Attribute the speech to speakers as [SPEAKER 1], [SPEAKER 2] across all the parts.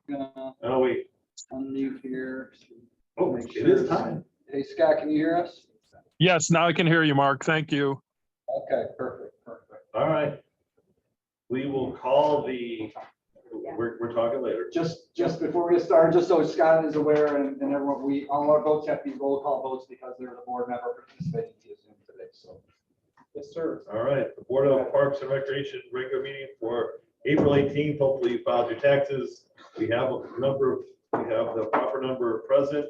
[SPEAKER 1] gonna
[SPEAKER 2] Oh, wait.
[SPEAKER 1] unmute here.
[SPEAKER 2] Oh,
[SPEAKER 1] Make
[SPEAKER 2] it
[SPEAKER 1] sure
[SPEAKER 2] is
[SPEAKER 1] it's-
[SPEAKER 2] time.
[SPEAKER 1] Hey, Scott, can you hear us?
[SPEAKER 3] Yes, now I can hear you, Mark. Thank you.
[SPEAKER 1] Okay, perfect.
[SPEAKER 2] All right. We will call the, we're talking later.
[SPEAKER 1] Just before we get started, just so Scott is aware and everyone, all our votes have to be roll call votes because there's a board member participating via Zoom today, so. Yes, sir.
[SPEAKER 2] All right, the Board of Parks and Recreation regular meeting for April 18th. Hopefully you filed your taxes. We have the proper number present.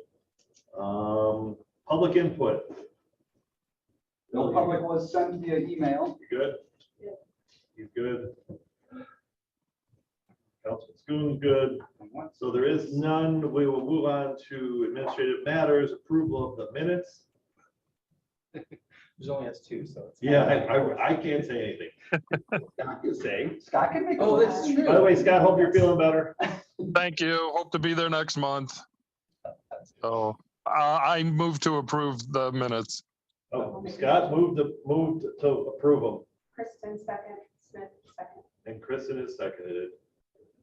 [SPEAKER 2] Public input.
[SPEAKER 1] No public was sent via email.
[SPEAKER 2] You good?
[SPEAKER 4] Yeah.
[SPEAKER 2] He's good. Councilman Schoon's good. So there is none. We will move on to administrative matters, approval of the minutes.
[SPEAKER 5] There's only has two, so it's.
[SPEAKER 2] Yeah, I can't say anything. Scott can say.
[SPEAKER 1] Scott can make.
[SPEAKER 5] Oh, that's true.
[SPEAKER 2] By the way, Scott, hope you're feeling better.
[SPEAKER 3] Thank you. Hope to be there next month. So I move to approve the minutes.
[SPEAKER 2] Oh, Scott moved to approve them,
[SPEAKER 4] Kristen second, Smith second.
[SPEAKER 2] and Kristen has seconded it.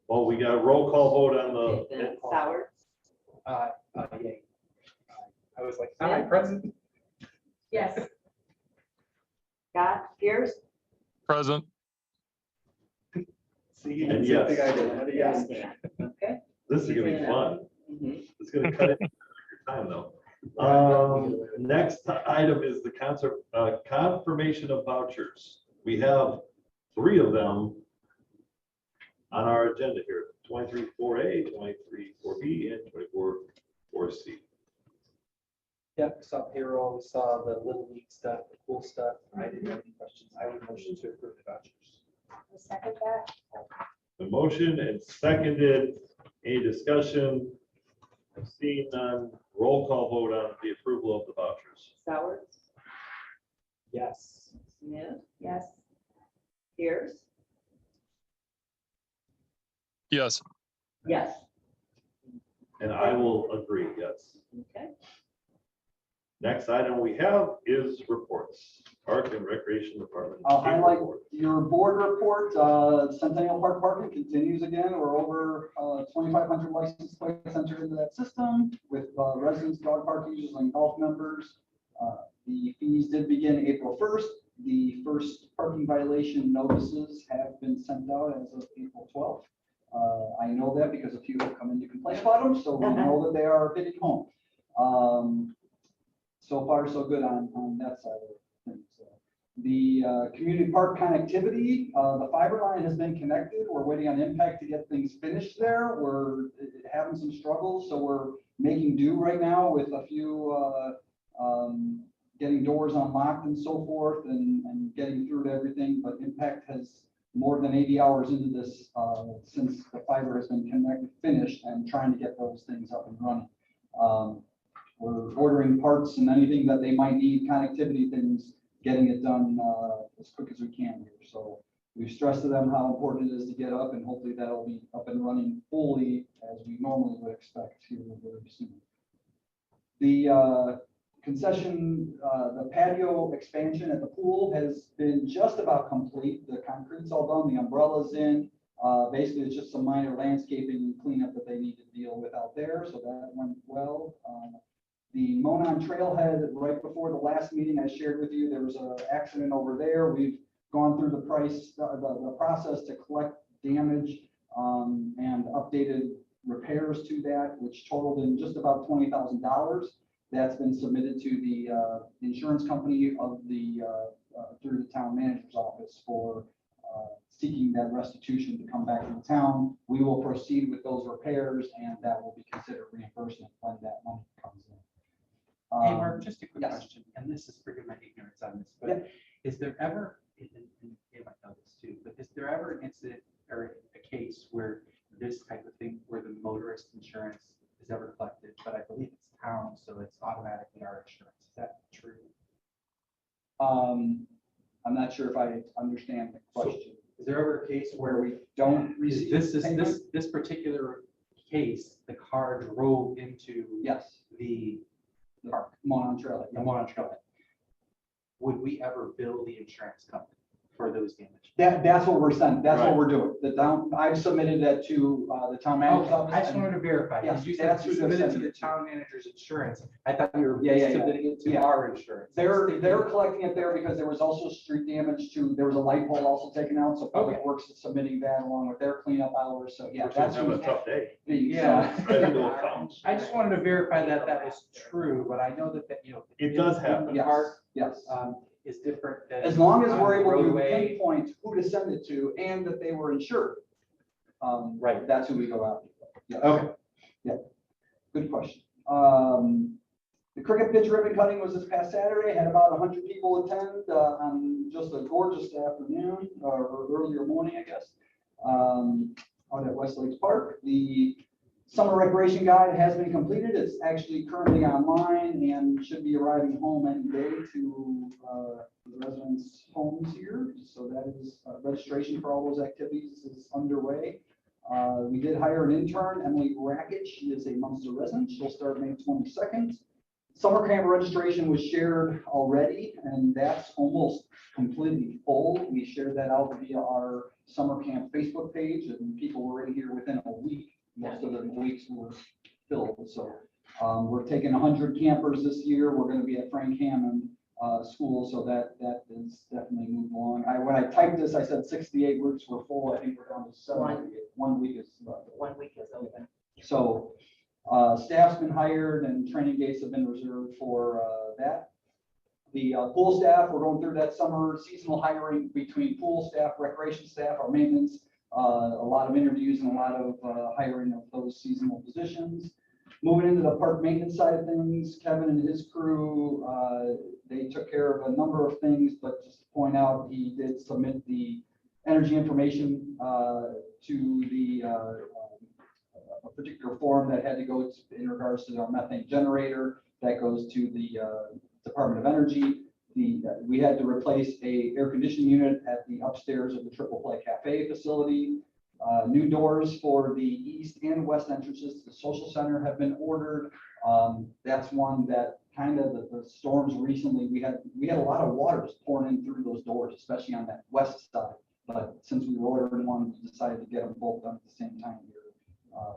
[SPEAKER 2] Well, we got a roll call vote on the,
[SPEAKER 4] Sauer,
[SPEAKER 5] Yay. I was like, hi, present.
[SPEAKER 4] yes. Scott, Pierce,
[SPEAKER 3] Present.
[SPEAKER 5] See, you
[SPEAKER 2] And
[SPEAKER 5] did the same thing
[SPEAKER 2] yes.
[SPEAKER 5] I did. I had a yes.
[SPEAKER 4] okay.
[SPEAKER 2] this is gonna be fun.
[SPEAKER 4] Mhm.
[SPEAKER 2] It's gonna cut into your time though. Next item is the confirmation of vouchers. We have 3 of them on our agenda here, 23-4A, 23-4B, and 24-4C.
[SPEAKER 5] Yep, saw payroll, saw the Little League stuff, the cool stuff. I didn't have any questions. I would motion to approve the vouchers.
[SPEAKER 4] The second that,
[SPEAKER 2] The motion and seconded, any discussion? Seeing none, roll call vote on the approval of the vouchers.
[SPEAKER 4] Sauer,
[SPEAKER 5] Yes.
[SPEAKER 4] Smith, yes. Pierce,
[SPEAKER 3] Yes.
[SPEAKER 4] yes.
[SPEAKER 2] And I will agree, yes.
[SPEAKER 4] Okay.
[SPEAKER 2] Next item we have is reports. Park and Recreation Department.
[SPEAKER 1] I'll highlight
[SPEAKER 2] report.
[SPEAKER 1] your board report. Centennial Park parking continues again. We're over 2,500 license plates entered into that system with residents, dog park users, and golf members. The fees did begin April 1st. The first parking violation notices have been sent out as of April 12th. I know that because a few have come in to complain about them, so we know that they are hitting home. So far, so good on that side of things. The community park connectivity, the fiber line has been connected. We're waiting on Impact to get things finished there. We're having some struggles, so we're making do right now with a few getting doors unlocked and so forth and getting through to everything. But Impact has more than 80 hours into this since the fiber has been finished and trying to get those things up and running. We're ordering parts and anything that they might need, connectivity things, getting it done as quick as we can here. So we've stressed to them how important it is to get up, and hopefully that'll be up and running fully as we normally would expect to very soon. The concession, the patio expansion at the pool has been just about complete. The concrete's all done, the umbrella's in. Basically, it's just some minor landscaping and cleanup that they need to deal with out there. So that went well. The Monon Trailhead, right before the last meeting I shared with you, there was an accident over there. We've gone through the process to collect damage and updated repairs to that, which totaled in just about $20,000. That's been submitted to the insurance company of through the town manager's office for seeking that restitution to come back to the town. We will proceed with those repairs, and that will be considered reimbursement when that money comes in.
[SPEAKER 5] Hey, Mark, just a quick
[SPEAKER 1] yes.
[SPEAKER 5] question, and this is forgive my ignorance on this,
[SPEAKER 1] Yeah.
[SPEAKER 5] but is there ever, and you might know this too, but is there ever an incident or a case where this type of thing, where the motorist insurance is ever collected, but I believe it's town, so it's automatically our insurance. Is that true?
[SPEAKER 1] I'm not sure if I understand the question.
[SPEAKER 5] Is there ever a case
[SPEAKER 1] Where we don't receive payment?
[SPEAKER 5] This particular case, the car drove into
[SPEAKER 1] Yes,
[SPEAKER 5] the
[SPEAKER 1] the
[SPEAKER 5] park,
[SPEAKER 1] Monon Trail.
[SPEAKER 5] the Monon Trailhead. Would we ever bill the insurance company? for those damages.
[SPEAKER 1] That's what we're sending, that's what
[SPEAKER 2] Right.
[SPEAKER 1] we're doing. I've submitted that to the town manager's
[SPEAKER 5] Okay,
[SPEAKER 1] office.
[SPEAKER 5] I just wanted to verify,
[SPEAKER 1] Yes,
[SPEAKER 5] because you said
[SPEAKER 1] that's
[SPEAKER 5] you
[SPEAKER 1] who they're
[SPEAKER 5] submitted to
[SPEAKER 1] sending
[SPEAKER 5] the
[SPEAKER 1] it to.
[SPEAKER 5] town manager's insurance. I thought you were
[SPEAKER 1] Yeah.
[SPEAKER 5] submitting it to
[SPEAKER 1] Yeah.
[SPEAKER 5] our insurance.
[SPEAKER 1] They're collecting it there because there was also street damage to, there was a light pole also taken out, so Public
[SPEAKER 5] Okay.
[SPEAKER 1] Works is submitting that along with their cleanup hours, so yeah,
[SPEAKER 2] Which is
[SPEAKER 1] that's
[SPEAKER 2] have a
[SPEAKER 1] who's
[SPEAKER 2] tough day.
[SPEAKER 1] being,
[SPEAKER 5] Yeah.
[SPEAKER 2] Right into accounts.
[SPEAKER 5] I just wanted to verify that that was true, but I know that, you know.
[SPEAKER 2] It does happen.
[SPEAKER 5] the
[SPEAKER 1] yes,
[SPEAKER 5] part,
[SPEAKER 1] yes.
[SPEAKER 5] is different than.
[SPEAKER 1] As long as
[SPEAKER 5] on
[SPEAKER 1] we're
[SPEAKER 5] the
[SPEAKER 1] able to
[SPEAKER 5] roadway.
[SPEAKER 1] pinpoint who to send it to and that they were insured.
[SPEAKER 5] Right.
[SPEAKER 1] That's who we go out. Yes.
[SPEAKER 5] Okay.
[SPEAKER 1] Yeah, good question. The cricket pitch ribbon cutting was this past Saturday, had about 100 people attend on just a gorgeous afternoon or earlier morning, I guess, out at West Lakes Park. The summer recreation guide has been completed. It's actually currently online and should be arriving home any day to the residents' homes here. So that is registration for all those activities is underway. We did hire an intern, Emily Rackett. She is a Munster resident. She'll start May 22nd. Summer camp registration was shared already, and that's almost completely full. We shared that out via our summer camp Facebook page, and people were in here within a week. Most of the weeks were filled, so we're taking 100 campers this year. We're going to be at Frank Hammond School, so that is definitely moved along. When I typed this, I said 68 weeks were full. I think we're down to 7. 1 week is
[SPEAKER 4] 1 week is open.
[SPEAKER 1] so. Staff's been hired and training dates have been reserved for that. The pool staff, we're going through that summer seasonal hiring between pool staff, recreation staff, our maintenance, a lot of interviews and a lot of hiring of those seasonal positions. Moving into the park maintenance side of things, Kevin and his crew, they took care of a number of things, but just to point out, he did submit the energy information to the a particular form that had to go in regards to our methane generator that goes to the Department of Energy. We had to replace a air conditioning unit at the upstairs of the Triple Play Cafe facility. New doors for the east and west entrances to the social center have been ordered. That's one that kind of the storms recently, we had a lot of water just pouring in through those doors, especially on that west side. But since we were ordering one, we decided to get them both done at the same time here.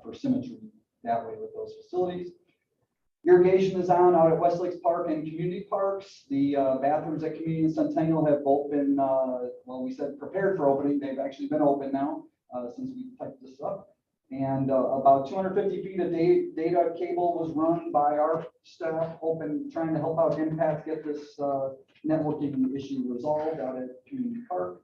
[SPEAKER 1] For symmetry that way with those facilities. Irrigation is on out at West Lakes Park and community parks. The bathrooms at Community and Centennial have both been, well, we said prepared for opening. They've actually been open now since we typed this up. And about 250 feet of data cable was run by our staff, trying to help out Impact get this networking issue resolved out at Community Park.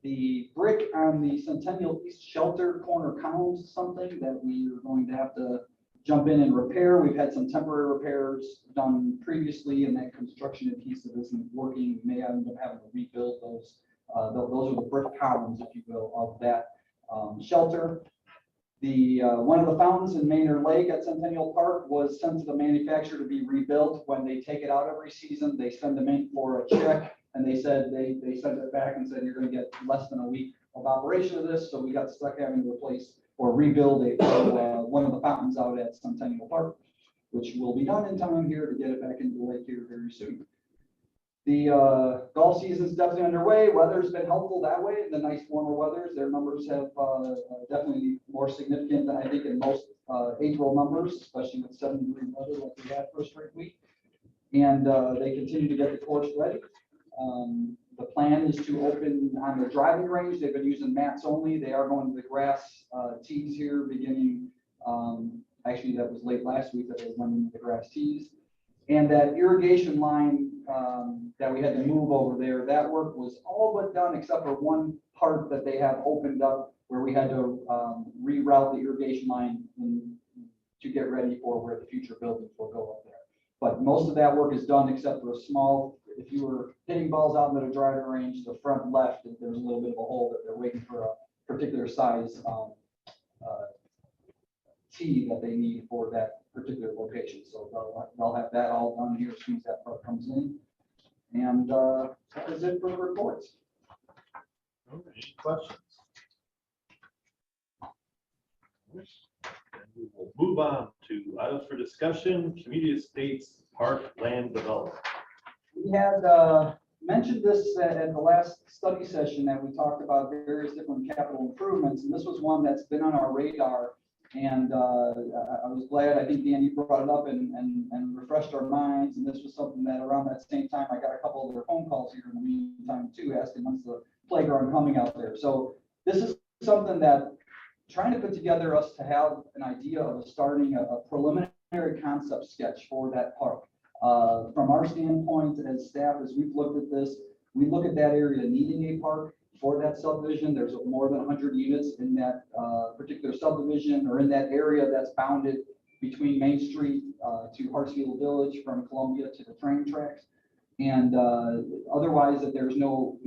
[SPEAKER 1] The brick on the Centennial East Shelter corner columns is something that we are going to have to jump in and repair. We've had some temporary repairs done previously, and that construction adhesive isn't working. We may end up having to rebuild those. Those are the brick columns, if you will, of that shelter. One of the fountains in Maynard Lake at Centennial Park was sent to the manufacturer to be rebuilt. When they take it out every season, they send them in for a check. And they said, they sent it back and said, you're going to get less than a week of operation of this. So we got stuck having to replace or rebuild one of the fountains out at Centennial Park, which will be done in time here to get it back into the lake here very soon. The golf season is definitely underway. Weather's been helpful that way. The nice warmer weathers, their numbers have definitely more significant than I think in most April numbers, especially with 7-degree weather like we had for a straight week. And they continue to get the course ready. The plan is to open on the driving range. They've been using mats only. They are going to the grass tees here beginning, actually that was late last week that they went into the grass tees. And that irrigation line that we had to move over there, that work was all but done except for one part that they have opened up where we had to reroute the irrigation line to get ready for where the future buildings will go up there. But most of that work is done except for a small, if you were hitting balls out into the driving range, the front left, there's a little bit of a hole that they're waiting for a particular size tee that they need for that particular location. So they'll have that all done here as soon as that part comes in. And that is it for the reports.
[SPEAKER 2] Any questions? And we will move on to items for discussion, community estates, park land development.
[SPEAKER 1] We had mentioned this at the last study session that we talked about various different capital improvements, and this was one that's been on our radar. And I was glad, I think Danny brought it up and refreshed our minds. And this was something that around that same time, I got a couple of their phone calls here in the meantime too, asking when's the playground coming out there. So this is something that trying to put together us to have an idea of starting a preliminary concept sketch for that park. From our standpoint as staff, as we've looked at this, we look at that area needing a park for that subdivision. There's more than 100 units in that particular subdivision or in that area that's bounded between Main Street to Hartsfield Village, from Columbia to the train tracks. And otherwise, that there's no,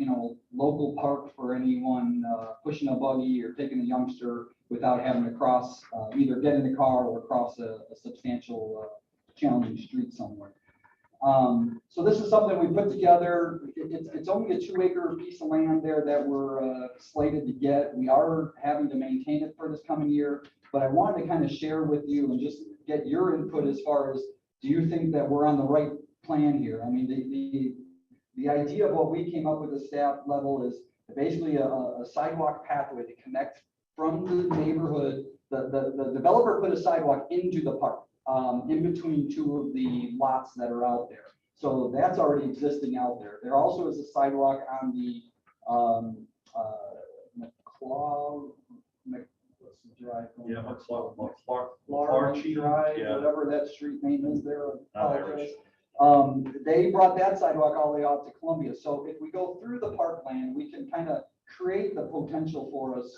[SPEAKER 1] local park for anyone pushing a buggy or taking a youngster without having to cross, either get in the car or cross a substantial challenging street somewhere. So this is something we put together. It's only a 2-acre piece of land there that we're slated to get. We are having to maintain it for this coming year, but I wanted to kind of share with you and just get your input as far as, do you think that we're on the right plan here? I mean, the idea of what we came up with at staff level is basically a sidewalk pathway to connect from the neighborhood. The developer put a sidewalk into the park. In between two of the lots that are out there. So that's already existing out there. There also is a sidewalk on the
[SPEAKER 2] Clarkey
[SPEAKER 1] Drive,
[SPEAKER 2] yeah.
[SPEAKER 1] whatever that street name is there. I
[SPEAKER 2] Irish.
[SPEAKER 1] apologize. They brought that sidewalk all the way out to Columbia. So if we go through the parkland, we can kind of create the potential for us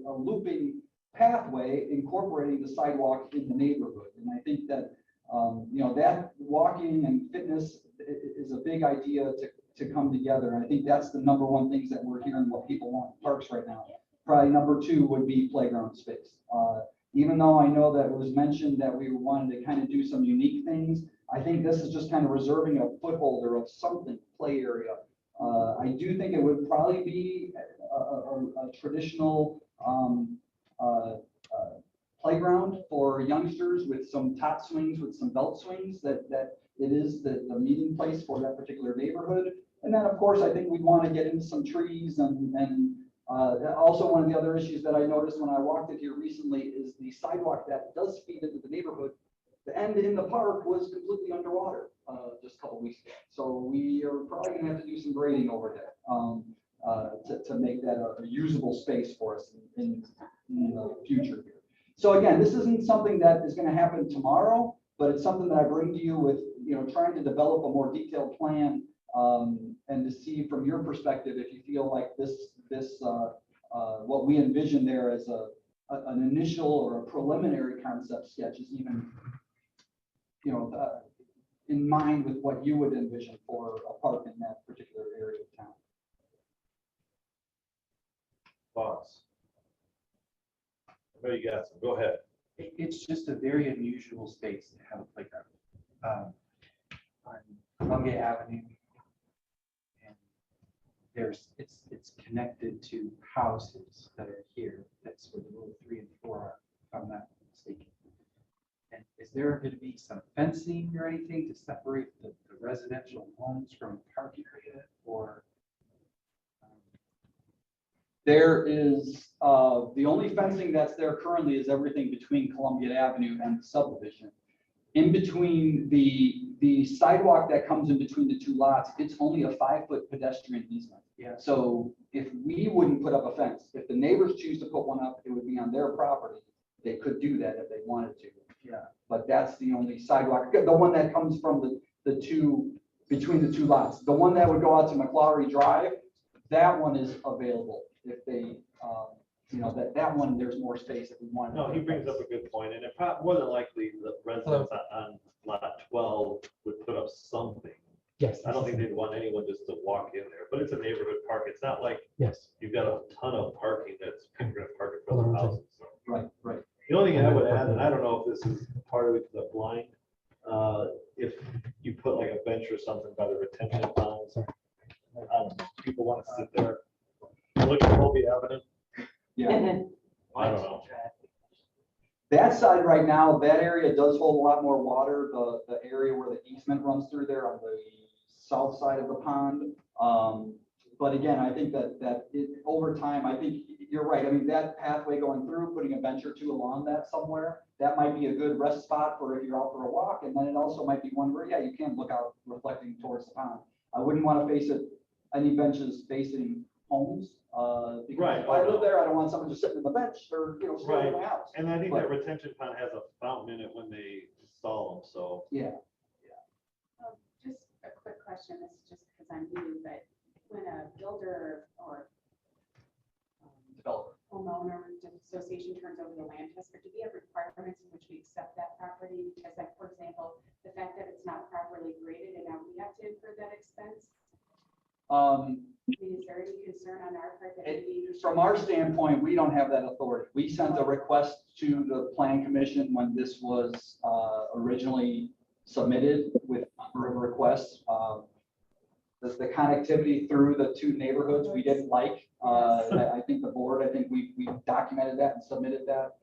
[SPEAKER 1] a looping pathway incorporating the sidewalk in the neighborhood. And I think that, that walking and fitness is a big idea to come together. And I think that's the number one things that we're hearing what people want in parks right now. Probably number 2 would be playground space. Even though I know that it was mentioned that we wanted to kind of do some unique things, I think this is just kind of reserving a footholder of something, play area. I do think it would probably be a traditional playground for youngsters with some top swings, with some belt swings, that it is the meeting place for that particular neighborhood. And then, of course, I think we'd want to get into some trees and also one of the other issues that I noticed when I walked it here recently is the sidewalk that does feed into the neighborhood. The end in the park was completely underwater just a couple weeks ago. So we are probably going to have to do some grading over that to make that a usable space for us in the future here. So again, this isn't something that is going to happen tomorrow, but it's something that I bring to you with, trying to develop a more detailed plan and to see from your perspective if you feel like this what we envision there as an initial or a preliminary concept sketch is even, in mind with what you would envision for a park in that particular area of town.
[SPEAKER 2] Thoughts? Everybody got some, go ahead.
[SPEAKER 5] It's just a very unusual space to have a playground. On Columbia Avenue. And it's connected to houses that are here. That's where the road 3 and 4 are, if I'm not mistaken. And is there going to be some fencing or anything to separate the residential homes from a park area, or?
[SPEAKER 1] There is, the only fencing that's there currently is everything between Columbia Avenue and the subdivision. In between the sidewalk that comes in between the 2 lots, it's only a 5-foot pedestrian easement.
[SPEAKER 5] Yeah.
[SPEAKER 1] So if we wouldn't put up a fence, if the neighbors choose to put one up, it would be on their property. They could do that if they wanted to.
[SPEAKER 5] Yeah.
[SPEAKER 1] But that's the only sidewalk, the one that comes from the 2, between the 2 lots. The one that would go out to McLaury Drive, that one is available. If they, that one, there's more space if we want.
[SPEAKER 2] No, he brings up a good point, and it more than likely the residents on lot 12 would put up something.
[SPEAKER 6] Yes.
[SPEAKER 2] I don't think they'd want anyone just to walk in there, but it's a neighborhood park. It's not like
[SPEAKER 6] Yes.
[SPEAKER 2] you've got a ton of parking that's people are gonna park in front of houses.
[SPEAKER 1] Right, right.
[SPEAKER 2] The only thing I would add, and I don't know if this is part of it, the blind, if you put like a bench or something by the retention ponds, I don't know, people want to sit there, look at Colby Avenue.
[SPEAKER 1] Yeah.
[SPEAKER 2] I don't know.
[SPEAKER 1] That side right now, that area does hold a lot more water. The area where the easement runs through there on the south side of the pond. But again, I think that over time, I think you're right. I mean, that pathway going through, putting a bench or two along that somewhere, that might be a good rest spot for if you're out for a walk. And then it also might be one where, yeah, you can look out reflecting towards the pond. I wouldn't want to face it, any benches facing homes. Because
[SPEAKER 2] Right.
[SPEAKER 1] if I live there, I don't want someone just sitting on the bench or, staring at my house.
[SPEAKER 2] And I think
[SPEAKER 1] But-
[SPEAKER 2] that retention pond has a fountain in it when they install them, so.
[SPEAKER 1] Yeah.
[SPEAKER 6] Just a quick question, this is just because I'm new, but when a builder or
[SPEAKER 1] Developer.
[SPEAKER 6] homeowner association turns over the land to us, or do we have requirements in which we accept that property? Because like, for example, the fact that it's not properly graded and now we have to incur that expense? I mean, is there any concern on our part that maybe? we
[SPEAKER 1] From
[SPEAKER 6] should-
[SPEAKER 1] our standpoint, we don't have that authority. We sent a request to the planning commission when this was originally submitted with a number of requests. The connectivity through the two neighborhoods, we didn't like. I think the board, we documented that and submitted that.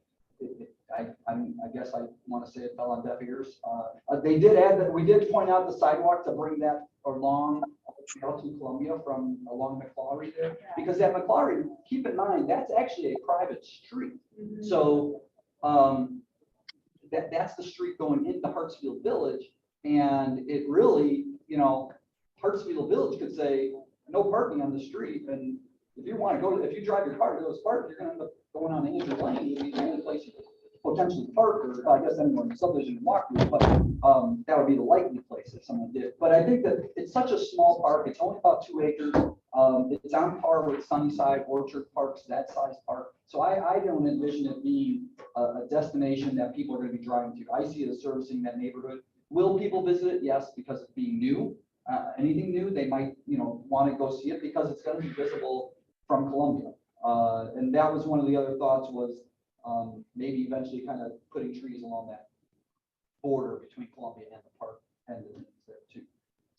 [SPEAKER 1] I guess I want to say it fell on deaf ears. They did add that, we did point out the sidewalk to bring that along to Columbia from along McClaughry there. Because that McClaughry, keep in mind, that's actually a private street.
[SPEAKER 6] Mhm.
[SPEAKER 1] So that's the street going into Hartsfield Village. And it really, Hartsfield Village could say, no parking on the street. And if you want to go, if you drive your car to those parks, you're going to end up going on Andrew Lane. It'd be the only place you could potentially park, or I guess anyone in subdivision can walk through, but that would be the likely place if someone did. But I think that it's such a small park. It's only about 2 acres. It's on par with Sunnyside, Orchard Parks, that size park. So I don't envision it being a destination that people are going to be driving to. I see it as servicing that neighborhood. Will people visit it? Yes, because it's being new. Anything new, they might, want to go see it because it's going to be visible from Columbia. And that was one of the other thoughts was maybe eventually kind of putting trees along that border between Columbia and the park and the things there too.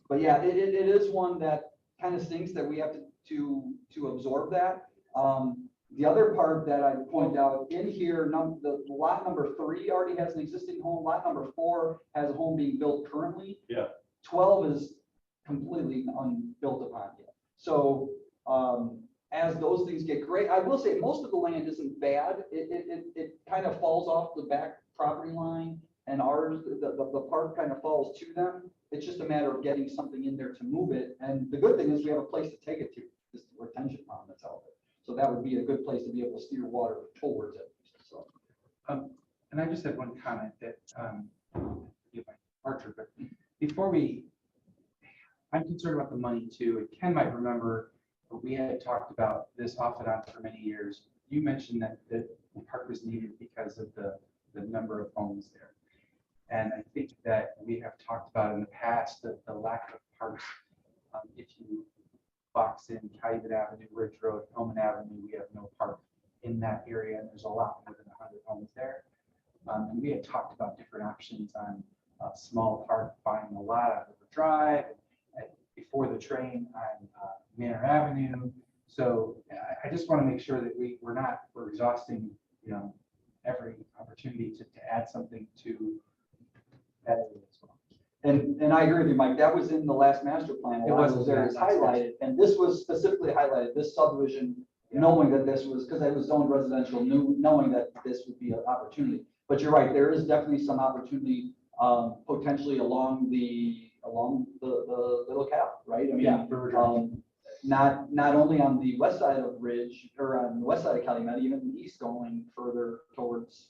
[SPEAKER 1] But yeah, it is one that kind of stinks that we have to absorb that. The other part that I point out in here, the lot number 3 already has an existing home. Lot number 4 has a home being built currently.
[SPEAKER 2] Yeah.
[SPEAKER 1] 12 is completely unbuilt upon yet. So as those things get great, I will say most of the land isn't bad. It kind of falls off the back property line, and ours, the park kind of falls to them. It's just a matter of getting something in there to move it. And the good thing is we have a place to take it to, this retention pond that's out there. So that would be a good place to be able to steer water towards it. So.
[SPEAKER 5] And I just had one comment that, forgive my departure, but before I'm concerned about the money too. And Ken might remember, but we had talked about this off and on for many years. You mentioned that the park was needed because of the number of homes there. And I think that we have talked about in the past that the lack of parks, if you box in Calumet Avenue, Ridge Road, Hillman Avenue, we have no park in that area, and there's a lot more than 100 homes there. And we had talked about different options on a small park, buying a lot out of the drive, before the train on Manor Avenue. So I just want to make sure that we're exhausting, every opportunity to add something to that area as well.
[SPEAKER 1] And I agree with you, Mike. That was in the last master plan. A
[SPEAKER 5] It
[SPEAKER 1] lot
[SPEAKER 5] was
[SPEAKER 1] of those areas
[SPEAKER 5] last master.
[SPEAKER 1] highlighted, and this was specifically highlighted, this subdivision,
[SPEAKER 5] Yeah.
[SPEAKER 1] knowing that this was, because it was zoned residential, knowing that this would be an opportunity. But you're right, there is definitely some opportunity, potentially along the locale, right? I mean,
[SPEAKER 5] River Drive.
[SPEAKER 1] not only on the west side of Ridge, or on the west side of Calumet, even east going further towards,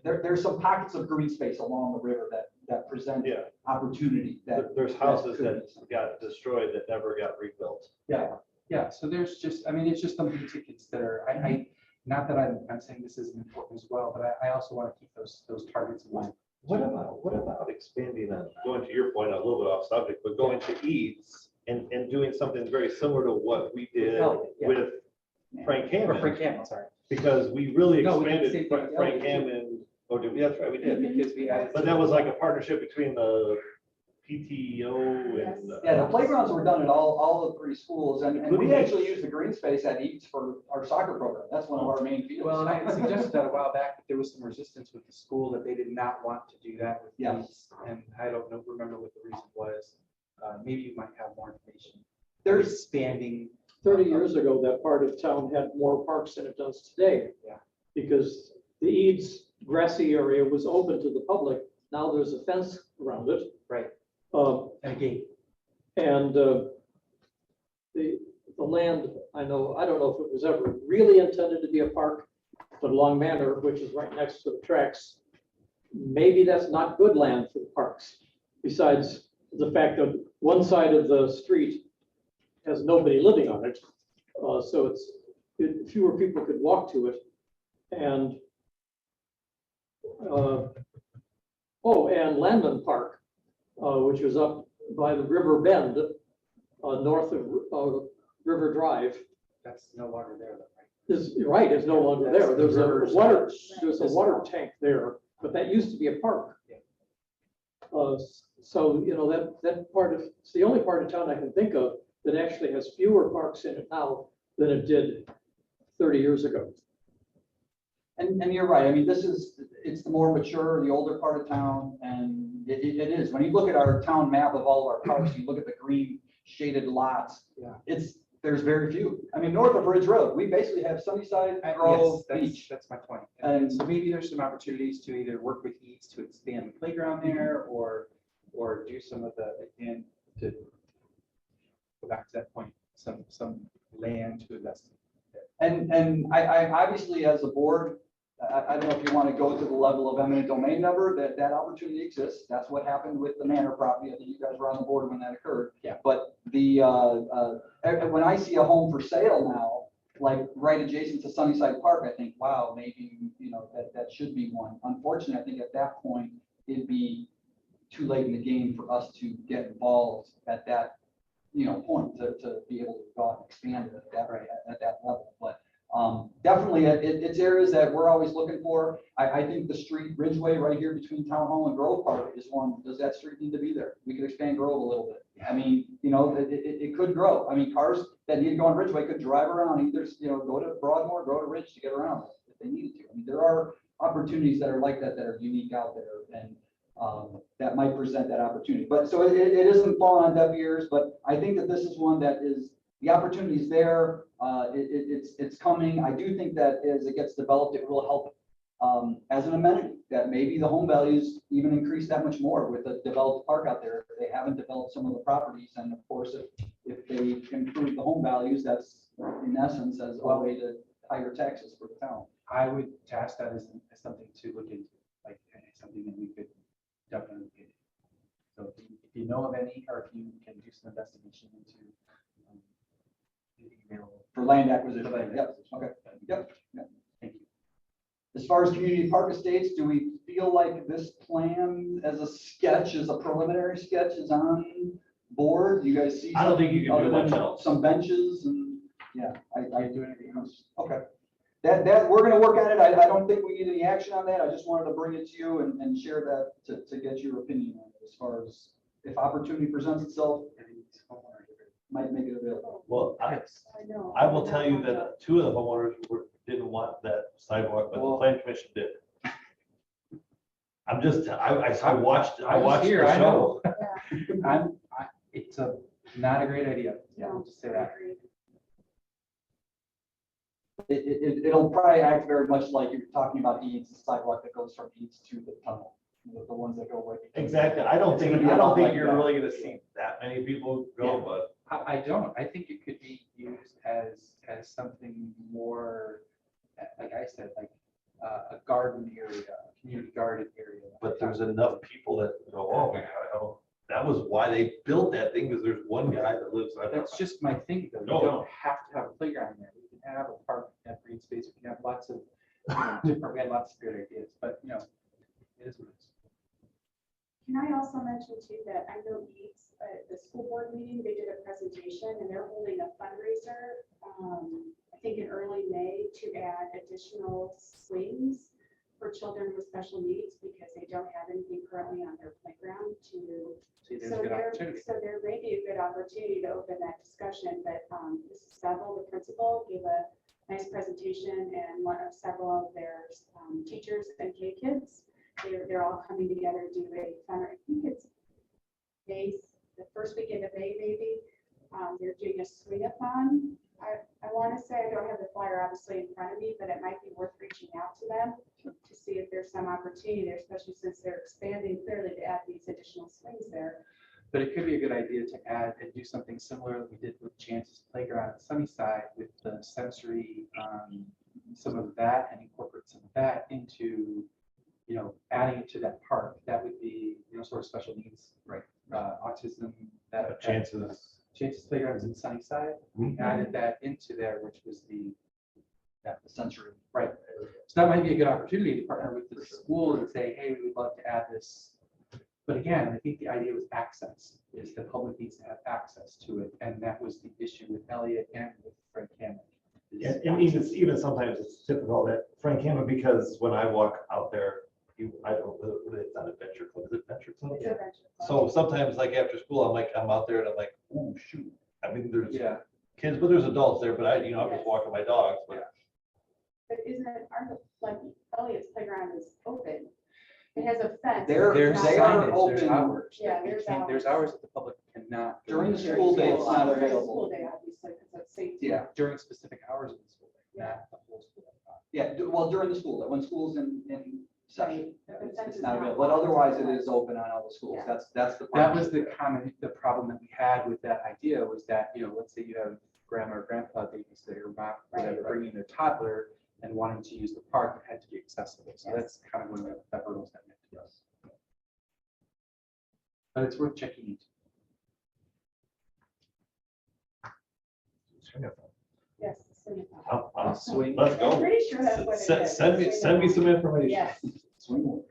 [SPEAKER 1] there's some pockets of green space along the river that present
[SPEAKER 2] Yeah.
[SPEAKER 1] opportunity.
[SPEAKER 2] There's houses
[SPEAKER 1] could
[SPEAKER 2] that
[SPEAKER 1] be something.
[SPEAKER 2] got destroyed that never got rebuilt.
[SPEAKER 5] Yeah, so there's just, it's just something to consider. Not that I'm saying this isn't important as well, but I also want to keep those targets in mind.
[SPEAKER 2] What about expanding on, going to your point, a little bit off subject, but going to Eads and doing something very similar to what we did
[SPEAKER 5] Oh, yeah.
[SPEAKER 2] with Frank
[SPEAKER 5] Or
[SPEAKER 2] Hammond?
[SPEAKER 5] Frank Campbell, sorry.
[SPEAKER 2] Because we really
[SPEAKER 5] No, we did the
[SPEAKER 2] expanded
[SPEAKER 5] same thing.
[SPEAKER 2] Frank Hammond, did we? That's right, we did.
[SPEAKER 5] Because we added.
[SPEAKER 2] But that was like a partnership between the PTO and.
[SPEAKER 1] Yeah, the playgrounds were done at all the three schools, and we actually use the green space at Eats for our soccer program. That's one of our main fields.
[SPEAKER 5] Well, and I had suggested that a while back, but there was some resistance with the school that they did not want to do that with
[SPEAKER 1] Yes.
[SPEAKER 5] these. And I don't know, remember what the reason was. Maybe you might have more information.
[SPEAKER 1] There's,
[SPEAKER 5] Expanding.
[SPEAKER 7] 30 years ago, that part of town had more parks than it does today.
[SPEAKER 5] Yeah.
[SPEAKER 7] Because the Eads grassy area was open to the public. Now there's a fence around it.
[SPEAKER 5] Right.
[SPEAKER 7] Um,
[SPEAKER 5] And a gate.
[SPEAKER 7] And the land, I don't know if it was ever really intended to be a park, but Long Manor, which is right next to the tracks, maybe that's not good land for the parks. Besides the fact that one side of the street has nobody living on it. So fewer people could walk to it. And and Landman Park, which was up by the River Bend, north of River Drive,
[SPEAKER 5] That's no longer there, though, right?
[SPEAKER 7] is no longer there. There's a water tank there, but that used to be a park. So, that part of, it's the only part of town I can think of that actually has fewer parks in it now than it did 30 years ago.
[SPEAKER 1] and you're right. I mean, it's the more mature, the older part of town, and it is. When you look at our town map of all of our parks, you look at the green shaded lots.
[SPEAKER 5] Yeah.
[SPEAKER 1] There's very few. I mean, north of Ridge Road, we basically have Sunnyside, Grove,
[SPEAKER 5] Yes,
[SPEAKER 1] Beach.
[SPEAKER 5] that's my point.
[SPEAKER 1] And-
[SPEAKER 5] And so maybe there's some opportunities to either work with Eats to expand the playground there or do some of the, again, to go back to that point, some land to invest in.
[SPEAKER 1] And I obviously, as a board, I don't know if you want to go to the level of eminent domain number, that opportunity exists. That's what happened with the Manor property. I think you guys were on the board when that occurred.
[SPEAKER 5] Yeah.
[SPEAKER 1] But when I see a home for sale now, like right adjacent to Sunnyside Park, I think, wow, maybe, that should be one. Unfortunately, I think at that point, it'd be too late in the game for us to get involved at that, point to be able to go out and expand it at that level. But definitely, it's areas that we're always looking for. I think the street Ridgeway right here between Town Hall and Grove Park is one. Does that street need to be there? We could expand Grove a little bit. I mean, it could grow. I mean, cars that need to go on Ridgeway could drive around, either, go to Broadmoor, go to Ridge to get around if they needed to. I mean, there are opportunities that are like that are unique out there, and that might present that opportunity. But so it isn't falling on deaf ears, but I think that this is one that is, the opportunity is there. It's coming. I do think that as it gets developed, it will help as an amenity, that maybe the home values even increase that much more with a developed park out there. If they haven't developed some of the properties, and of course, if they improve the home values, that's in essence as a way to higher taxes for the town.
[SPEAKER 5] I would task that as something to look into, like something that we could definitely look into. So if you know of any, or if you can do some investigation into available.
[SPEAKER 1] For land acquisition.
[SPEAKER 5] For land
[SPEAKER 1] Yep.
[SPEAKER 5] acquisition.
[SPEAKER 1] Okay. Yep.
[SPEAKER 5] Thank you.
[SPEAKER 1] As far as community park estates, do we feel like this plan as a sketch, as a preliminary sketch, is on board? Do you guys see?
[SPEAKER 2] I don't think you can do
[SPEAKER 1] other than
[SPEAKER 2] much else.
[SPEAKER 1] Some benches and, yeah, I
[SPEAKER 5] Can't
[SPEAKER 1] do
[SPEAKER 5] do anything else.
[SPEAKER 1] Okay. That, we're gonna work on it. I don't think we need any action on that. I just wanted to bring it to you and share that to get your opinion on it, as far as if opportunity presents itself, might make it available.
[SPEAKER 2] Well,
[SPEAKER 6] I know.
[SPEAKER 2] I will tell you that two of the homeowners didn't want that sidewalk, but the plan commission did. I'm just, I watched the
[SPEAKER 5] here, I
[SPEAKER 2] show.
[SPEAKER 5] know. It's not a great idea.
[SPEAKER 6] No,
[SPEAKER 5] I'll just say that.
[SPEAKER 6] agreed.
[SPEAKER 1] It'll probably act very much like you're talking about Eads, the sidewalk that goes from Eads to the tunnel, the ones that go right.
[SPEAKER 2] Exactly. I don't
[SPEAKER 1] It's
[SPEAKER 2] think,
[SPEAKER 1] gonna be a lot like
[SPEAKER 2] you're
[SPEAKER 1] that.
[SPEAKER 2] really gonna see that many people go,
[SPEAKER 5] Yeah.
[SPEAKER 2] but
[SPEAKER 5] I don't. I think it could be used as something more, like I said, like a garden area, a community garden area.
[SPEAKER 2] but there's enough people that go, oh my God, oh, that was why they built that thing, because there's one guy that lives.
[SPEAKER 5] That's just my thing, though.
[SPEAKER 2] No.
[SPEAKER 5] You don't have to have a playground there. We can have a park, we can have green space, we can have lots of different, we had lots of great ideas, but it is what it is.
[SPEAKER 6] Can I also mention too that I know Eats, at the school board meeting, they did a presentation and they're holding a fundraiser, I think in early May, to add additional swings for for children with special needs because they don't have anything currently on their playground to.
[SPEAKER 5] See, there's a good opportunity.
[SPEAKER 6] So there may be a good opportunity to open that discussion, but Mrs. Bevel, the principal, gave a nice presentation and several of their teachers and K kids. They're all coming together to do a fun, I think it's May, the first weekend of May, maybe. They're doing a swing-a-thon. I want to say, I don't have the flyer obviously in front of me, but it might be worth reaching out to them to see if there's some opportunity there, especially since they're expanding clearly to add these additional swings there.
[SPEAKER 5] But it could be a good idea to add and do something similar that we did with Chance's Playground at Sunnyside with the sensory, some of that, and incorporate some of that into, adding it to that park. That would be, sort of special needs, right? Autism, that Chance's Playground is in Sunnyside. We added that into there, which was the
[SPEAKER 1] sensory.
[SPEAKER 5] right. So that might be a good opportunity to partner with the school and say, hey, we would love to add this. But again, I think the idea was access, is the public needs to have access to it. And that was the issue with Elliott and with Frank Hammond.
[SPEAKER 2] Yeah, and even sometimes it's difficult at Frank Hammond, because when I walk out there, I don't, it's not Adventure Club, is it Adventure Club?
[SPEAKER 6] It's a venture club.
[SPEAKER 2] So sometimes like after school, I'm out there and I'm like, oh, shoot. I mean, there's
[SPEAKER 5] Yeah,
[SPEAKER 2] kids, but there's adults there, but I'm just walking my dogs, but.
[SPEAKER 6] But isn't it, like Elliott's playground is open? It has a fence.
[SPEAKER 1] They're-
[SPEAKER 5] there's
[SPEAKER 1] they are
[SPEAKER 5] signage, there's
[SPEAKER 1] open.
[SPEAKER 5] hours.
[SPEAKER 6] Yeah,
[SPEAKER 5] that we
[SPEAKER 6] there's
[SPEAKER 5] can't- There's
[SPEAKER 6] hours.
[SPEAKER 5] hours that the public cannot. go
[SPEAKER 1] During the
[SPEAKER 5] into.
[SPEAKER 1] school day, it's not
[SPEAKER 6] During the
[SPEAKER 1] available.
[SPEAKER 6] School day, obviously, because of safety.
[SPEAKER 1] Yeah,
[SPEAKER 5] During specific hours of the school day, not the whole school day.
[SPEAKER 1] yeah, well, during the school, when school's in session,
[SPEAKER 6] But the
[SPEAKER 1] it's
[SPEAKER 6] fence is
[SPEAKER 1] not
[SPEAKER 6] not
[SPEAKER 1] available, but
[SPEAKER 6] locked.
[SPEAKER 1] otherwise it is open on all the schools,
[SPEAKER 6] Yeah.
[SPEAKER 1] that's the.
[SPEAKER 5] That was the problem that we had with that idea was that, let's say you have grandma or grandpa babysitter, or mom, whatever,
[SPEAKER 6] Right.
[SPEAKER 5] bringing their toddler and wanting to use the park, it had to be accessible. So
[SPEAKER 6] Yes.
[SPEAKER 5] that's kind of one of the hurdles that we have to use. But it's worth checking into.
[SPEAKER 6] Yes. swing it.
[SPEAKER 1] Swing.
[SPEAKER 2] Let's
[SPEAKER 6] I'm
[SPEAKER 2] go.
[SPEAKER 6] pretty sure that's what it is.
[SPEAKER 2] Send me some information.
[SPEAKER 6] Yes.
[SPEAKER 1] Swing.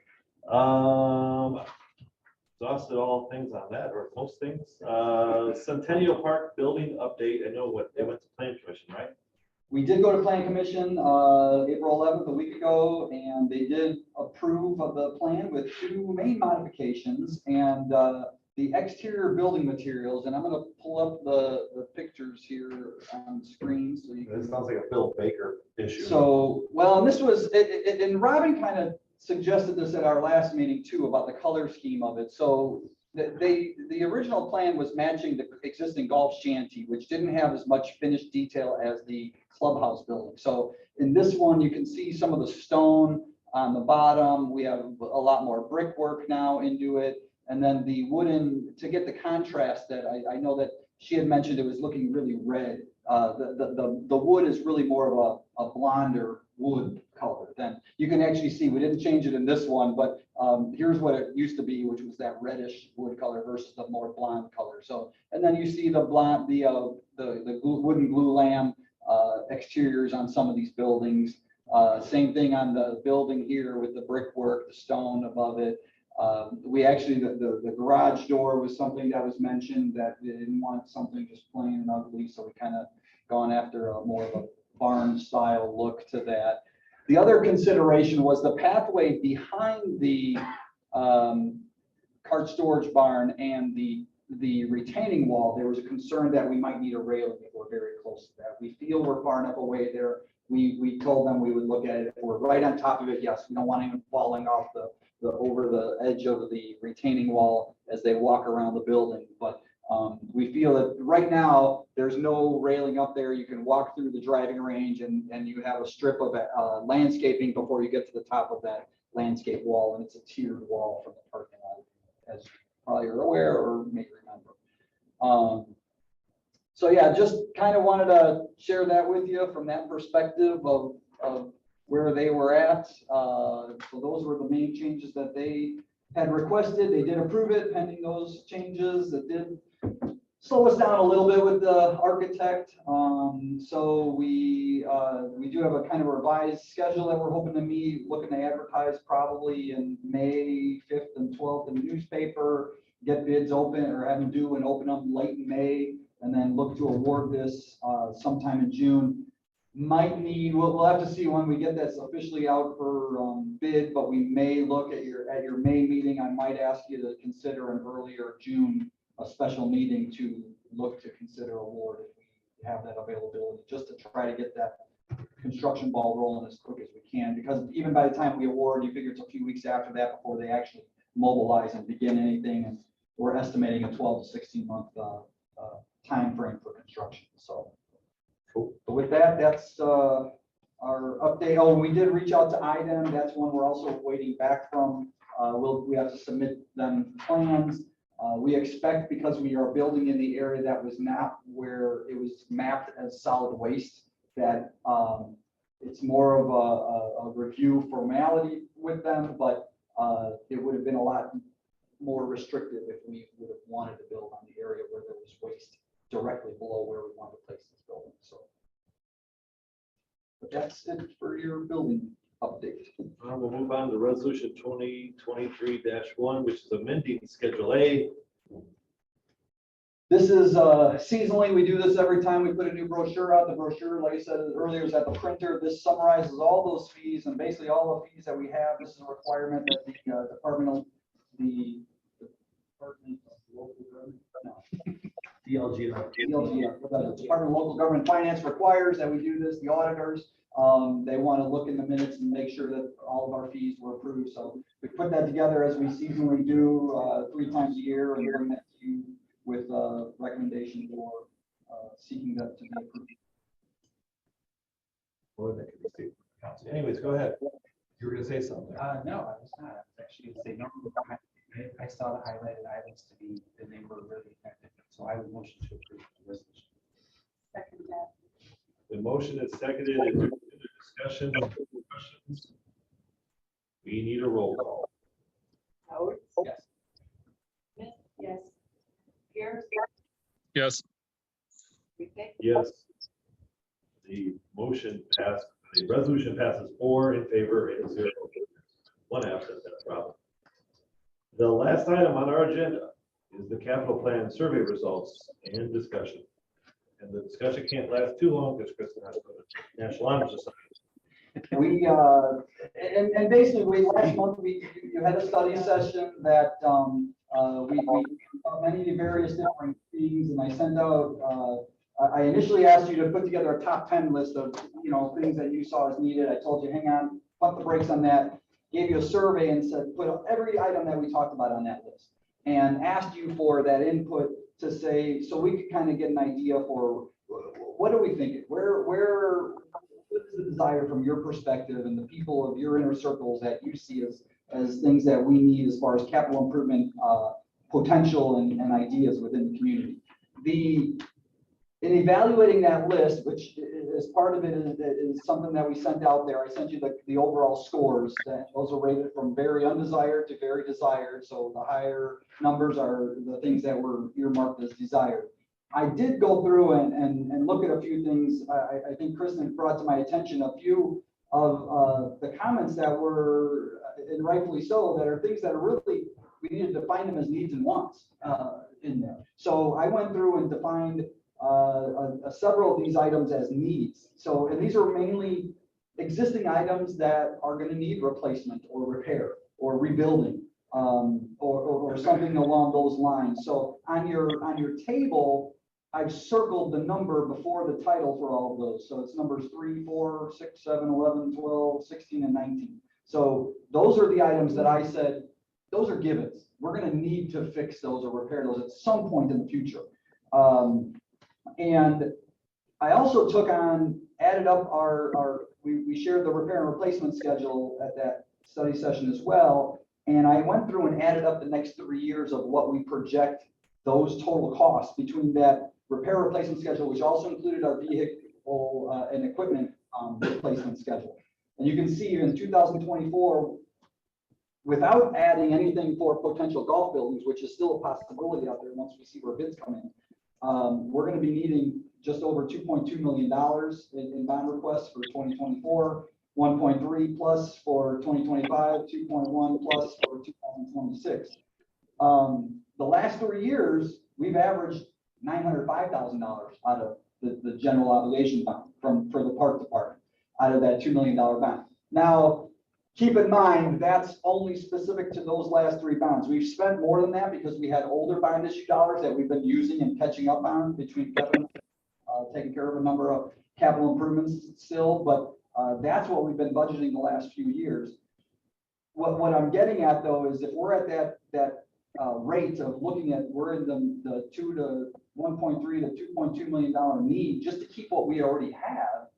[SPEAKER 2] Exhausted all things on that, or most things. Centennial Park building update. I know what, they went to Plan Commission, right?
[SPEAKER 1] We did go to Plan Commission, April 11th, a week ago, and they did approve of the plan with two main modifications and the exterior building materials, and I'm gonna pull up the pictures here on the screen so you can.
[SPEAKER 2] This sounds like a Bill Baker issue.
[SPEAKER 1] So, well, and this was, and Robin kind of suggested this at our last meeting too, about the color scheme of it. So the original plan was matching the existing golf shanty, which didn't have as much finished detail as the clubhouse building. So in this one, you can see some of the stone on the bottom. We have a lot more brickwork now into it. And then the wooden, to get the contrast that I know that she had mentioned, it was looking really red. The wood is really more of a blonder wood color than you can actually see. We didn't change it in this one, but here's what it used to be, which was that reddish wood color versus the more blonde color. So, and then you see the blonde, the wooden glue lamp exteriors on some of these buildings. Same thing on the building here with the brickwork, the stone above it. We actually, the garage door was something that was mentioned that they didn't want something just plain and ugly. So we kind of gone after a more of a barn style look to that. The other consideration was the pathway behind the cart storage barn and the retaining wall. There was a concern that we might need a railing if we're very close to that. We feel we're far enough away there. We told them we would look at it. If we're right on top of it, yes, we don't want anyone falling off over the edge of the retaining wall as they walk around the building. But we feel that right now, there's no railing up there. You can walk through the driving range and you have a strip of landscaping before you get to the top of that landscape wall. And it's a tiered wall from the parking lot, as you probably are aware or may remember. So yeah, just kind of wanted to share that with you from that perspective of where they were at. So those were the main changes that they had requested. They did approve it pending those changes. It did slow us down a little bit with the architect. So we do have a kind of revised schedule that we're hoping to meet, looking to advertise probably in May 5th and 12th in the newspaper, get bids open or have them due and open them late in May, and then look to award this sometime in June. might need, we'll have to see when we get this officially out for bid, but we may look at your May meeting. I might ask you to consider an earlier June, a special meeting to look to consider award if we have that availability, just to try to get that construction ball rolling as quick as we can, because even by the time we award, you figure it's a few weeks after that before they actually mobilize and begin anything, and we're estimating a 12 to 16 month time frame for construction. So with that, that's our update. Oh, we did reach out to IDEM. That's one we're also waiting back from. We have to submit them plans. We expect, because we are building in the area that was not where it was mapped as solid waste, that it's more of a review formality with them, but it would have been a lot more restrictive if we would have wanted to build on the area where there was waste directly below where we wanted to place this building. So, but that's it for your building update.
[SPEAKER 2] We'll move on to resolution 2023-1, which is amending Schedule A.
[SPEAKER 1] This is seasonally, we do this every time we put a new brochure out. The brochure, like I said earlier, is at the printer. This summarizes all those fees and basically all the fees that we have. This is a requirement that the Department of Local Government, no,
[SPEAKER 2] DLGF.
[SPEAKER 1] the Department of Local Government Finance requires that we do this. The auditors, they want to look in the minutes and make sure that all of our fees were approved. So we put that together as we seasonally do 3 times a year, and bring that to you with a recommendation for seeking that to be approved.
[SPEAKER 2] Or they could receive council. Anyways, go ahead. You were gonna say something.
[SPEAKER 5] No, I was not. I was actually gonna say, no, I saw the highlighted items to be, and they were really effective. So I would motion to approve the resolution.
[SPEAKER 6] Second that.
[SPEAKER 2] The motion is seconded. Is there further discussion or questions? We need a roll call.
[SPEAKER 4] Howard,
[SPEAKER 5] Yes.
[SPEAKER 4] Smith,
[SPEAKER 6] Yes.
[SPEAKER 4] Pierce,
[SPEAKER 3] Yes.
[SPEAKER 4] Rethick,
[SPEAKER 2] Yes. The motion passed, the resolution passes 4 in favor and 0 against. 1 absent, that's a problem. The last item on our agenda is the capital plan survey results and discussion. And the discussion can't last too long because Kristen has to go to National Honor Society.
[SPEAKER 1] We, and basically, last month, you had a study session that we many various different things, and I sent out, I initially asked you to put together a top 10 list of, things that you saw as needed. I told you, hang on, pump the brakes on that, gave you a survey and said, put every item that we talked about on that list, and asked you for that input to say, so we could kind of get an idea for what are we thinking? What is the desire from your perspective and the people of your inner circles that you see as things that we need as far as capital improvement potential and ideas within the community? In evaluating that list, which is part of it is something that we sent out there. I sent you the overall scores. Those are rated from very undesired to very desired. So the higher numbers are the things that were earmarked as desired. I did go through and look at a few things. I think Kristen brought to my attention a few of the comments that were, and rightfully so, that are things that are really, we need to define them as needs and wants in there. So I went through and defined several of these items as needs. So, and these are mainly existing items that are going to need replacement or repair or rebuilding or something along those lines. So on your table, I've circled the number before the title for all of those. So it's numbers 3, 4, 6, 7, 11, 12, 16, and 19. So those are the items that I said, those are givens. We're going to need to fix those or repair those at some point in the future. And I also added up we shared the repair and replacement schedule at that study session as well. And I went through and added up the next 3 years of what we project those total costs between that repair replacement schedule, which also included our vehicle and equipment replacement schedule. And you can see in 2024, without adding anything for potential golf buildings, which is still a possibility out there once we see where bids come in, we're going to be needing just over $2.2 million in bond requests for 2024, 1.3 plus for 2025, 2.1 plus for 2026. The last 3 years, we've averaged $905,000 out of the general obligation bond for the park department out of that $2 million bond. Now, keep in mind, that's only specific to those last 3 bonds. We've spent more than that because we had older bond issue dollars that we've been using and catching up on between Kevin, taking care of a number of capital improvements still, but that's what we've been budgeting the last few years. What I'm getting at though is if we're at that rate of looking at, we're in the 2 to 1.3 to $2.2 million need just to keep what we already have,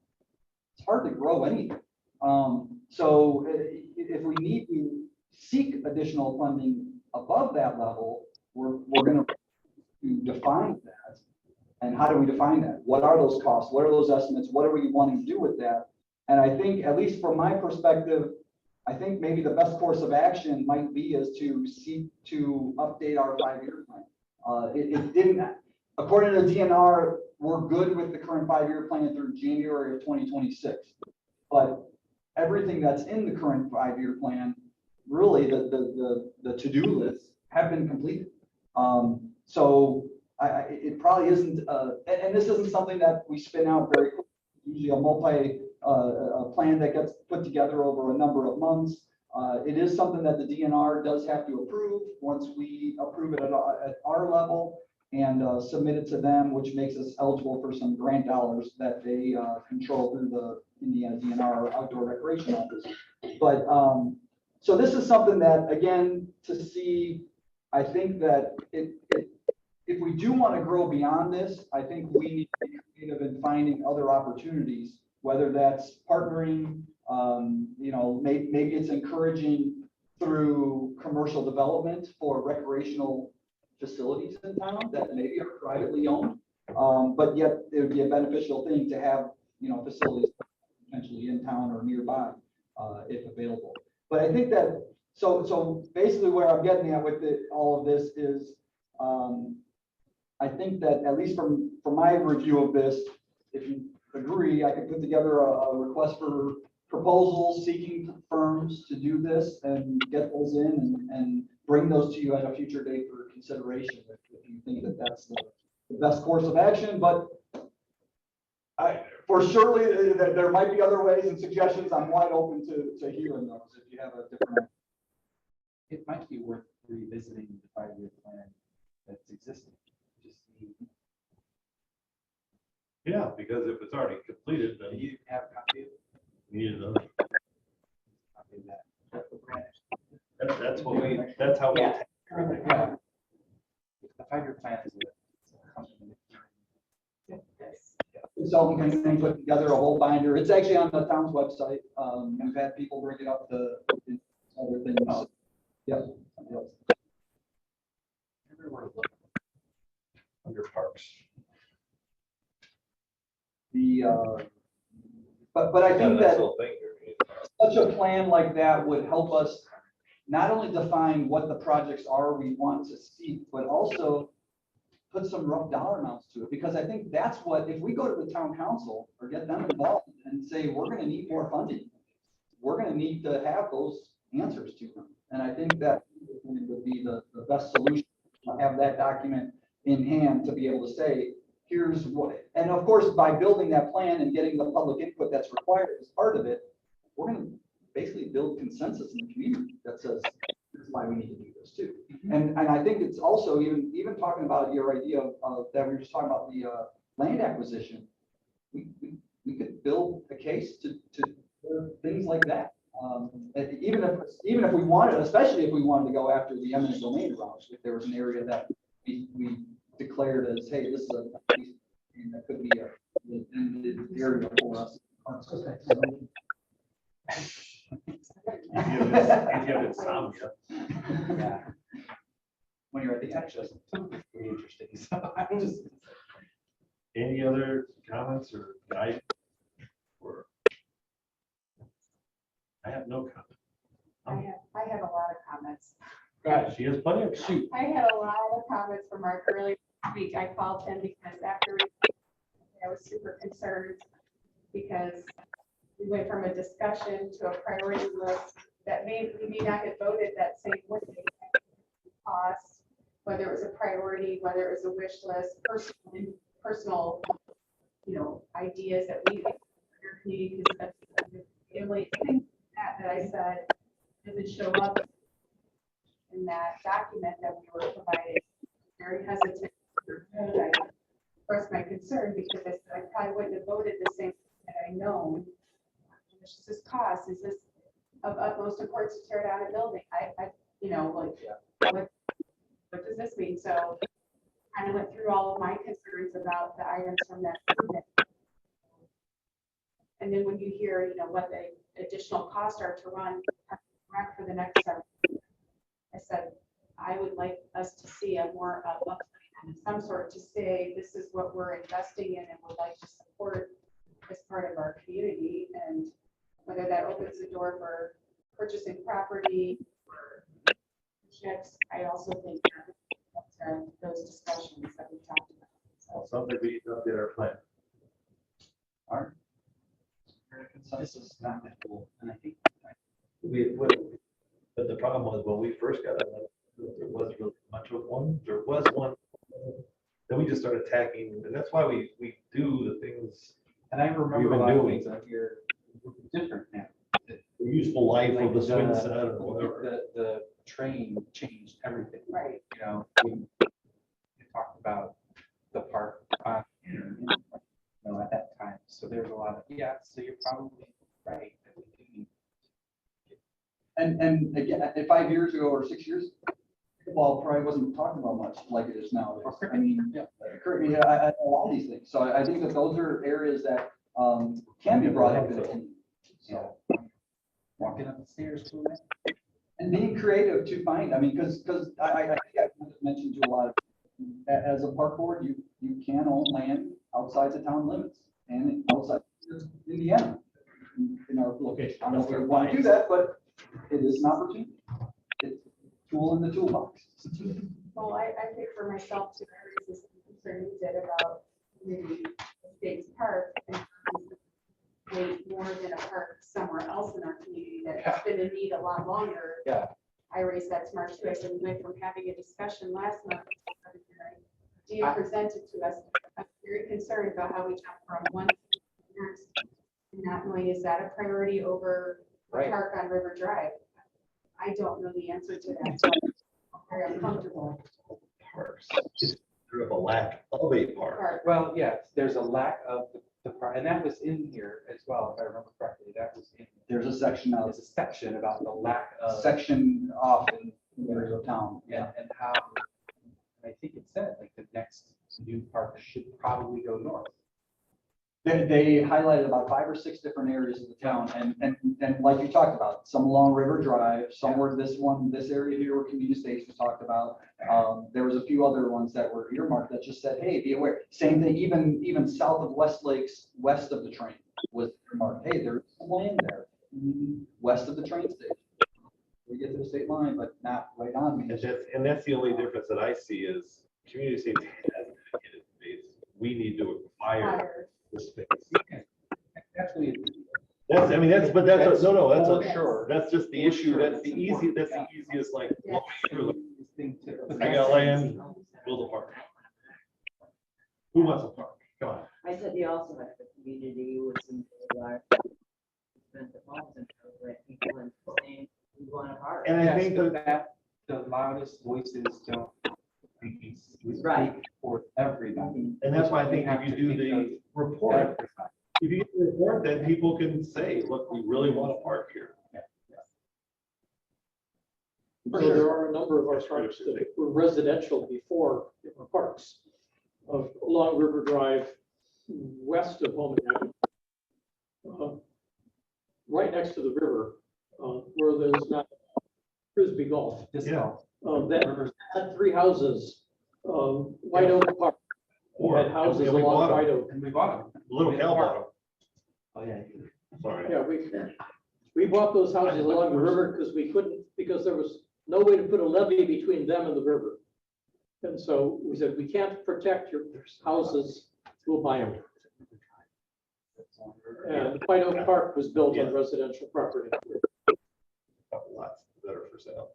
[SPEAKER 1] it's hard to grow anything. So if we need to seek additional funding above that level, we're going to define that. And how do we define that? What are those costs? What are those estimates? What are we wanting to do with that? And I think, at least from my perspective, I think maybe the best course of action might be is to seek to update our 5-year plan. It didn't, according to the DNR, we're good with the current 5-year plan through January of 2026. But everything that's in the current 5-year plan, really the to-do lists have been completed. So it probably isn't, and this isn't something that we spin out very quickly. Usually a plan that gets put together over a number of months. It is something that the DNR does have to approve. Once we approve it at our level and submit it to them, which makes us eligible for some grant dollars that they control through the Indiana DNR Outdoor Recreation Office. But so this is something that, again, to see, I think that if we do want to grow beyond this, I think we need to be creative in finding other opportunities, whether that's partnering, maybe it's encouraging through commercial development for recreational facilities in town that maybe are privately owned, but yet it would be a beneficial thing to have, facilities potentially in town or nearby, if available. But I think that, so basically where I'm getting at with all of this is, I think that at least from my review of this, if you agree, I could put together a request for proposals seeking firms to do this and get those in and bring those to you at a future date for consideration if you think that that's the best course of action. But for surely there might be other ways and suggestions. I'm wide open to hearing those if you have a different.
[SPEAKER 5] It might be worth revisiting the 5-year plan that's existing.
[SPEAKER 2] Yeah, because if it's already completed,
[SPEAKER 5] Do
[SPEAKER 2] then
[SPEAKER 5] you have a copy of it?
[SPEAKER 2] you need another.
[SPEAKER 5] Copy of that?
[SPEAKER 2] That's what that's how we.
[SPEAKER 5] Yeah. Yeah. The 5-year plan is a company.
[SPEAKER 1] Consultant can put together a whole binder. It's actually on the town's website. We've had people bring it up to other things. Yep.
[SPEAKER 5] Everywhere to look.
[SPEAKER 2] Under parks.
[SPEAKER 1] But I think that
[SPEAKER 2] whole thing here.
[SPEAKER 1] such a plan like that would help us not only define what the projects are we want to see, but also put some rough dollar amounts to it. Because I think that's what, if we go to the town council or get them involved and say, we're going to need more funding, we're going to need to have those answers to them. And I think that would be the best solution, to have that document in hand to be able to say, here's what, and of course, by building that plan and getting the public input that's required as part of it, we're going to basically build consensus in the community that says, this is why we need to do this too. And I think it's also even talking about your idea of that we were just talking about the land acquisition, we could build a case to things like that. Even if we wanted, especially if we wanted to go after the eminent domain routes, if there was an area that we declared as, hey, this is a piece that could be an area for us.
[SPEAKER 2] If you have insomnia.
[SPEAKER 5] Yeah. When you're at the end, it's pretty interesting. So I'm just.
[SPEAKER 2] Any other comments or guidance? Or I have no comment.
[SPEAKER 6] I have a lot of comments.
[SPEAKER 2] God, she has plenty of shoot.
[SPEAKER 6] I had a lot of comments from Mark earlier this week. I called him because after I was super concerned because we went from a discussion to a priority list that we may not have voted that same way. Cost, whether it was a priority, whether it was a wish list, personal ideas that we, your community, because the only thing that I said doesn't show up in that document that we were provided. Very hesitant. I expressed my concern because I said I probably wouldn't have voted the same had I known. How much does this cost? Is this of utmost importance to tear down a building? What does this mean? So kind of went through all of my concerns about the items from that permit. And then when you hear, what the additional costs are to run rec for the next several, I said, I would like us to see a more of some sort to say, this is what we're investing in and would like to support as part of our community. And whether that opens the door for purchasing property or ships, I also think that those discussions that we talked about. So,
[SPEAKER 2] Something we need to update our plan.
[SPEAKER 1] All right. Consensus, not that cool.
[SPEAKER 5] And I think
[SPEAKER 2] But the problem was when we first got it, there was really much of one. There was one. Then we just started attacking, and that's why we do the things,
[SPEAKER 5] And I
[SPEAKER 2] We've
[SPEAKER 5] remember
[SPEAKER 2] been
[SPEAKER 5] a lot of
[SPEAKER 2] doing-
[SPEAKER 5] things out here different now.
[SPEAKER 2] the useful life of the
[SPEAKER 5] Like
[SPEAKER 2] swing set or whatever.
[SPEAKER 5] The train changed everything.
[SPEAKER 6] right.
[SPEAKER 5] We talked about the park, at that time. So there's a lot of, so you're probably right. That we do need.
[SPEAKER 1] And again, 5 years ago or 6 years, pickleball probably wasn't talked about much like it is now. I mean, a lot of these things. So I think that those are areas that can be brought up in the community. So,
[SPEAKER 5] Walking up the stairs to it.
[SPEAKER 1] and being creative to find, because I think I've mentioned to a lot of, as a park board, you can own land outside the town limits and outside Indiana in our location. I don't know if we want to do that, but it is an opportunity. It's a tool in the toolbox.
[SPEAKER 6] Well, I think for myself too, there is this concern you did about the States Park and wait more than a park somewhere else in our community that's been in need a lot longer.
[SPEAKER 5] Yeah.
[SPEAKER 6] I raised that to Mark too. I said, we went from having a discussion last month. Dia presented to us. I'm very concerned about how we jump from one to the next. Not knowing, is that a priority over a
[SPEAKER 5] Right.
[SPEAKER 6] park on River Drive? I don't know the answer to that. So I'm very uncomfortable.
[SPEAKER 2] Parks. It's sort of a lack of a park.
[SPEAKER 6] Park.
[SPEAKER 5] Well, there's a lack of the park, and that was in here as well, if I remember correctly. That was in,
[SPEAKER 1] There's a section
[SPEAKER 5] there's a section about the lack of.
[SPEAKER 1] section off in the area of town.
[SPEAKER 5] And how, I think it said, like, the next new park should probably go north.
[SPEAKER 1] They highlighted about 5 or 6 different areas of the town, and like you talked about, some along River Drive, some were this area here where Community Estates was talked about. There was a few other ones that were earmarked that just said, hey, be aware. Same thing, even south of West Lakes, west of the train was earmarked. Hey, there's some land there, west of the train station. We get to the state line, but not right on me.
[SPEAKER 2] And that's the only difference that I see is community states has dedicated space. We need to acquire
[SPEAKER 6] Fire.
[SPEAKER 2] the space.
[SPEAKER 5] Actually,
[SPEAKER 2] That's,
[SPEAKER 5] for sure.
[SPEAKER 2] that's just the issue. That's the easiest, like,
[SPEAKER 6] Yeah.
[SPEAKER 2] look through,
[SPEAKER 5] Thing to-
[SPEAKER 2] I got land, build a park. Who wants a park? Come on.
[SPEAKER 4] I said you also have the community with some large. Spent the phones and let people in saying we want a park.
[SPEAKER 2] And I
[SPEAKER 5] Yes,
[SPEAKER 2] think
[SPEAKER 5] but
[SPEAKER 2] that,
[SPEAKER 5] the loudest voices don't. We
[SPEAKER 4] Right.
[SPEAKER 5] speak for everybody.
[SPEAKER 2] and that's why I think if you do the report,
[SPEAKER 5] Everybody.
[SPEAKER 2] if you get the report, then people can say, look, we really want a park here.
[SPEAKER 7] So there are a number of our parks that were residential before they were parks. Along River Drive, west of Home Avenue. Right next to the river, where there's not frisbee golf.
[SPEAKER 5] This
[SPEAKER 2] Yeah.
[SPEAKER 7] That
[SPEAKER 5] Rivers-
[SPEAKER 7] had 3 houses, White Oak Park.
[SPEAKER 2] Or,
[SPEAKER 7] Had houses
[SPEAKER 2] and we
[SPEAKER 7] along
[SPEAKER 2] bought
[SPEAKER 7] White
[SPEAKER 2] them.
[SPEAKER 7] Oak.
[SPEAKER 5] And we bought them.
[SPEAKER 2] Little Cal bought them.
[SPEAKER 5] Oh, yeah.
[SPEAKER 2] Sorry.
[SPEAKER 7] Yeah, we bought those houses along the river because we couldn't, because there was no way to put a levee between them and the river. And so we said, we can't protect your houses, we'll buy them. And White Oak Park was built on residential property.
[SPEAKER 2] Couple lots that are for sale.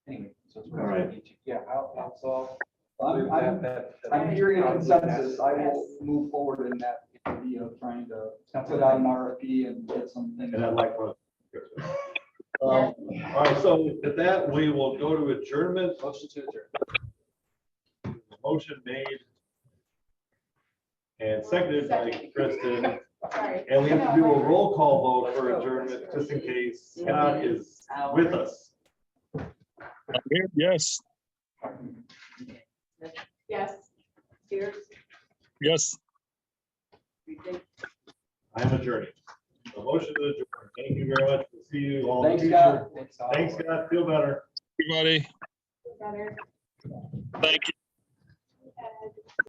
[SPEAKER 5] Anyway, so it's.
[SPEAKER 2] All right.
[SPEAKER 5] Yeah, I'll solve
[SPEAKER 1] I'm hearing a consensus. I will move forward in that idea of trying to put out an RFP and get some things.
[SPEAKER 2] And I'd like to. All right, so with that, we will go to adjournment.
[SPEAKER 5] Motion to adjourn.
[SPEAKER 2] Motion made and seconded by Kristen.
[SPEAKER 6] Sorry.
[SPEAKER 2] And we have to do a roll call vote for adjournment, just in case Scott is with us.
[SPEAKER 3] Yes,
[SPEAKER 6] Yes.
[SPEAKER 4] Cheers.
[SPEAKER 3] yes.
[SPEAKER 2] I'm adjourning. A motion to adjourn. Thank you very much. We'll see you all. in the
[SPEAKER 1] Thanks,
[SPEAKER 2] future.
[SPEAKER 1] Scott.
[SPEAKER 2] Thanks, Scott. Feel better.
[SPEAKER 3] Everybody,
[SPEAKER 6] Better.
[SPEAKER 3] thank you.